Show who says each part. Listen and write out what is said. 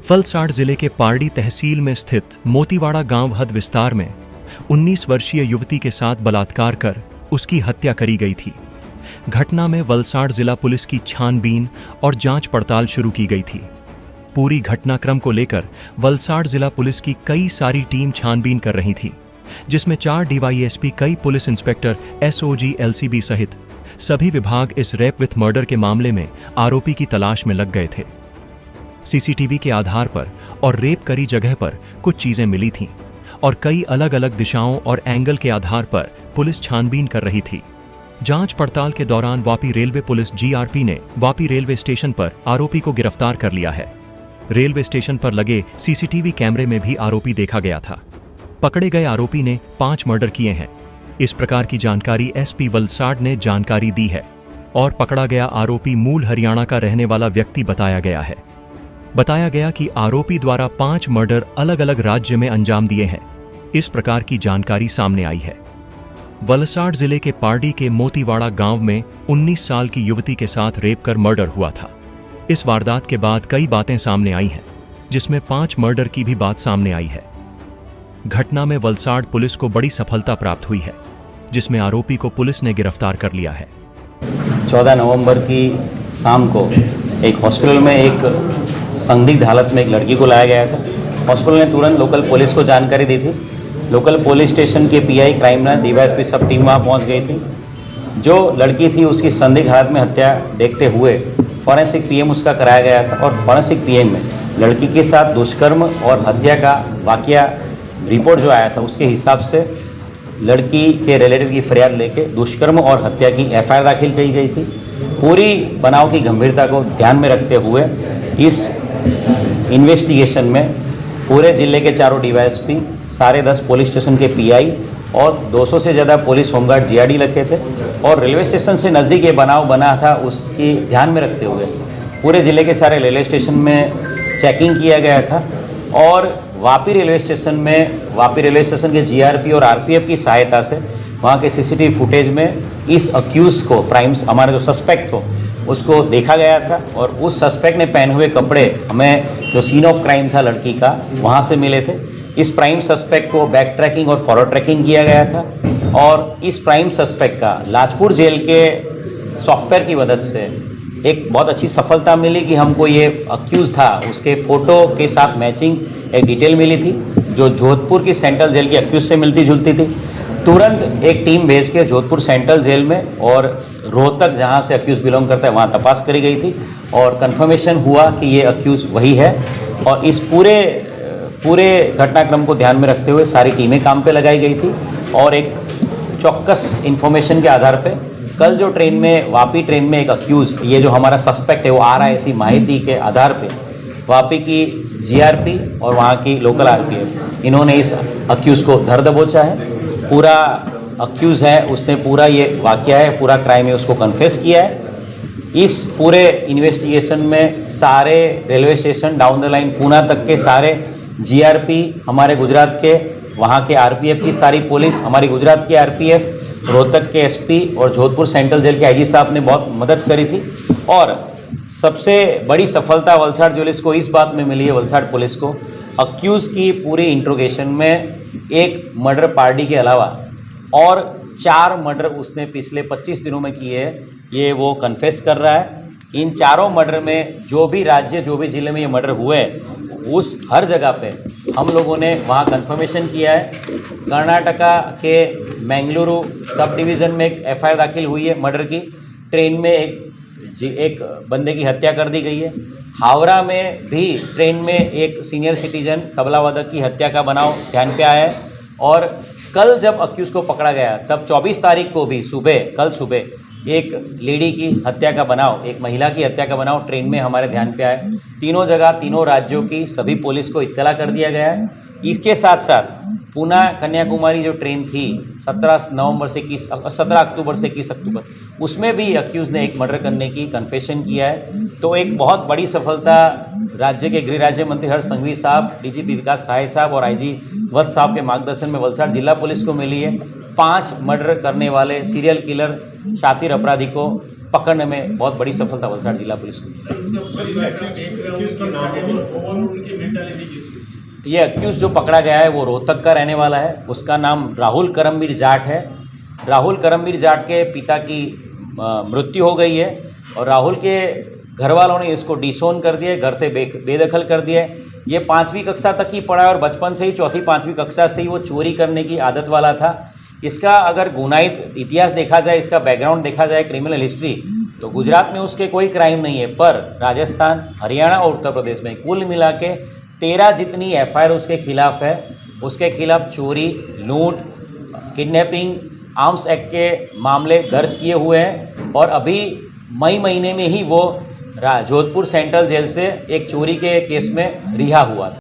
Speaker 1: वलसाड़ जिले के पारडी तहसील में स्थित मोतीवाड़ा गांव हद विस्तार में 19 वर्षीय युवती के साथ बलात्कार कर उसकी हत्या करी गई थी। घटना में वलसाड़ जिला पुलिस की छानबीन और जांच पड़ताल शुरू की गई थी। पूरी घटनाक्रम को लेकर वलसाड़ जिला पुलिस की कई सारी टीम छानबीन कर रही थी, जिसमें 4 डीवाईएसपी, कई पुलिस इंस्पेक्टर, एसओजी, एलसीबी सहित सभी विभाग इस रेप विथ मर्डर के मामले में आरोपी की तलाश में लग गए थे। सीसीटीवी के आधार पर और रेप करी जगह पर कुछ चीजें मिली थीं और कई अलग अलग दिशाओं और एंगल के आधार पर पुलिस छानबीन कर रही थी। जांच पड़ताल के दौरान वापी रेलवे पुलिस जीआरपी ने वापी रेलवे स्टेशन पर आरोपी को गिरफ्तार कर लिया है। रेलवे स्टेशन पर लगे सीसीटीवी कैमरे में भी आरोपी देखा गया था। पकड़े गए आरोपी ने 5 मर्डर किए हैं। इस प्रकार की जानकारी एसपी वलसाड़ ने जानकारी दी है और पकड़ा गया आरोपी मूल हरियाणा का रहने वाला व्यक्ति बताया गया है। बताया गया कि आरोपी द्वारा 5 मर्डर अलग अलग राज्य में अंजाम दिए हैं। इस प्रकार की जानकारी सामने आई है। वलसाड़ जिले के पारडी के मोतीवाड़ा गांव में 19 साल की युवती के साथ रेप कर मर्डर हुआ था। इस वारदात के बाद कई बातें सामने आई हैं, जिसमें 5 मर्डर की भी बात सामने आई है। घटना में वलसाड़ पुलिस को बड़ी सफलता प्राप्त हुई है, जिसमें आरोपी को पुलिस ने गिरफ्तार कर लिया है।
Speaker 2: 14 नवंबर की शाम को एक हॉस्पिटल में एक संदिग्ध हालत में एक लड़की को लाया गया था। हॉस्पिटल ने तुरंत लोकल पुलिस को जानकारी दी थी। लोकल पुलिस स्टेशन के पीआई क्राइम ब्रांच डीवाईएसपी सब टीम वहाँ पहुँच गई थी। जो लड़की थी उसकी संदिग्ध हालत में हत्या देखते हुए फॉरेंसिक पीएम उसका कराया गया था और फॉरेंसिक पीएम में लड़की के साथ दुष्कर्म और हत्या का वाकया रिपोर्ट जो आया था उसके हिसाब से लड़की के रिलेटिव की फरियाद लेके दुष्कर्म और हत्या की एफआईआर दाखिल की गई थी। पूरी बनाव की गंभीरता को ध्यान में रखते हुए इस इन्वेस्टिगेशन में पूरे जिले के 4 डीवाईएसपी, सारे 10 पुलिस स्टेशन के पीआई और 200 से ज़्यादा पुलिस होमगार्ड जीआरडी रखे थे और रेलवे स्टेशन से नज़दीक ये बनाव बना था उसकी ध्यान में रखते हुए पूरे ज़िले के सारे रेलवे स्टेशन में चेकिंग किया गया था और वापी रेलवे स्टेशन के जीआरपी और आरपीएफ की सहायता से वहाँ के सीसीटीवी फुटेज में इस अक्यूज को हमारा जो सस्पेक्ट हो उसको देखा गया था और उस सस्पेक्ट ने पहने हुए कपड़े हमें जो सीन ऑफ क्राइम था लड़की का वहाँ से मिले थे। इस प्राइम सस्पेक्ट को बैक ट्रैकिंग और फॉरवर्ड ट्रैकिंग किया गया था और इस प्राइम सस्पेक्ट का लाजपुर जेल के सॉफ्टवेयर की मदद से एक बहुत अच्छी सफलता मिली कि हमको ये अक्यूज था उसके फ़ोटो के साथ मैचिंग एक डिटेल मिली थी जो जोधपुर की सेंट्रल जेल की अक्यूज से मिलती जुलती थी। तुरंत एक टीम भेज के जोधपुर सेंट्रल जेल में और रोहतक जहाँ से अक्यूज बिलोंग करता है वहाँ तपास करी गई थी और कंफर्मेशन हुआ कि ये अक्यूज वही है और इस पूरे घटनाक्रम को ध्यान में रखते हुए सारी टीमें काम पे लगाई गई थी और एक चौक्कस इन्फॉर्मेशन के आधार पे कल जो वापी ट्रेन में एक अक्यूज ये जो हमारा सस्पेक्ट है वो आ रहा है, ऐसी माहिती के आधार पे वापी की जीआरपी और वहाँ की लोकल आरपीएफ इन्होंने इस अक्यूज को धर दबोचा है। पूरा अक्यूज है उसने पूरा ये वाकया है पूरा क्राइम है उसको कन्फेस किया है। इस पूरे इन्वेस्टिगेशन में सारे railway station down the line Poona तक के सारे जीआरपी, हमारे गुजरात के वहाँ के आरपीएफ की सारी पुलिस, हमारी गुजरात की आरपीएफ, रोहतक के एसपी और जोधपुर सेंट्रल जेल के आईजी साहब ने बहुत मदद करी थी। और सबसे बड़ी सफलता वलसाड़ पुलिस को इस बात में मिली है, वलसाड़ पुलिस को अक्यूज़ की पूरी इंट्रोगेशन में एक मर्डर पार्टी के अलावा और 4 मर्डर उसने पिछले 25 दिनों में किए हैं, ये वो कन्फेस कर रहा है। इन चारों मर्डर में जो भी राज्य जो भी ज़िले में ये मर्डर हुए उस हर जगह पे हम लोगों ने वहाँ कंफर्मेशन किया है। कर्नाटका के मैंगलुरु सब डिवीज़न में एक एफआईआर दाखिल हुई है मर्डर की। ट्रेन में एक बंदे की हत्या कर दी गई है। हावड़ा में भी ट्रेन में एक सीनियर सिटीजन तबला वादक की हत्या का बनाव ध्यान पे आया है और कल जब अक्यूज़ को पकड़ा गया तब 24 तारीख को भी कल सुबह एक लेडी की हत्या का बनाव, एक महिला की हत्या का बनाव ट्रेन में हमारे ध्यान पे आया। तीनों जगह तीनों राज्यों की सभी पुलिस को इत्तला कर दिया गया है। इसके साथ साथ पूना कन्याकुमारी जो ट्रेन थी 17 अक्टूबर से 21 अक्टूबर उसमें भी अक्यूज़ ने एक मर्डर करने की कन्फेशन किया है। तो एक बहुत बड़ी सफलता राज्य के गृह राज्य मंत्री हर्ष संघवी साहब, डीजीपी विकास सहाय साहब और आईजी वत्स साहब के मार्गदर्शन में वलसाड़ जिला पुलिस को मिली है। 5 मर्डर करने वाले सीरियल किलर शातिर अपराधी को पकड़ने में बहुत बड़ी सफलता वलसाड़ जिला पुलिस को। ये अक्यूज जो पकड़ा गया है वो रोहतक का रहने वाला है। उसका नाम राहुल करमवीर जाट है। राहुल करमवीर जाट के पिता की मृत्यु हो गई है और राहुल के घर वालों ने इसको डिसोन कर दिया, घर से बेदखल कर दिया है। ये 5वीं कक्षा तक ही पढ़ा है और बचपन से ही 4वीं-5वीं कक्षा से ही वो चोरी करने की आदत वाला था। इसका अगर गुनाहित इतिहास देखा जाए, इसका बैकग्राउंड देखा जाए, क्रिमिनल हिस्ट्री, तो गुजरात में उसके कोई क्राइम नहीं है, पर राजस्थान, हरियाणा और उत्तर प्रदेश में कुल मिला के 13 जितनी FIR उसके खिलाफ है। उसके खिलाफ चोरी, लूट, किडनैपिंग, आर्म्स एक्ट के मामले दर्ज किए हुए हैं और अभी मई महीने में ही वो जोधपुर सेंट्रल जेल से एक चोरी के केस में रिहा हुआ था।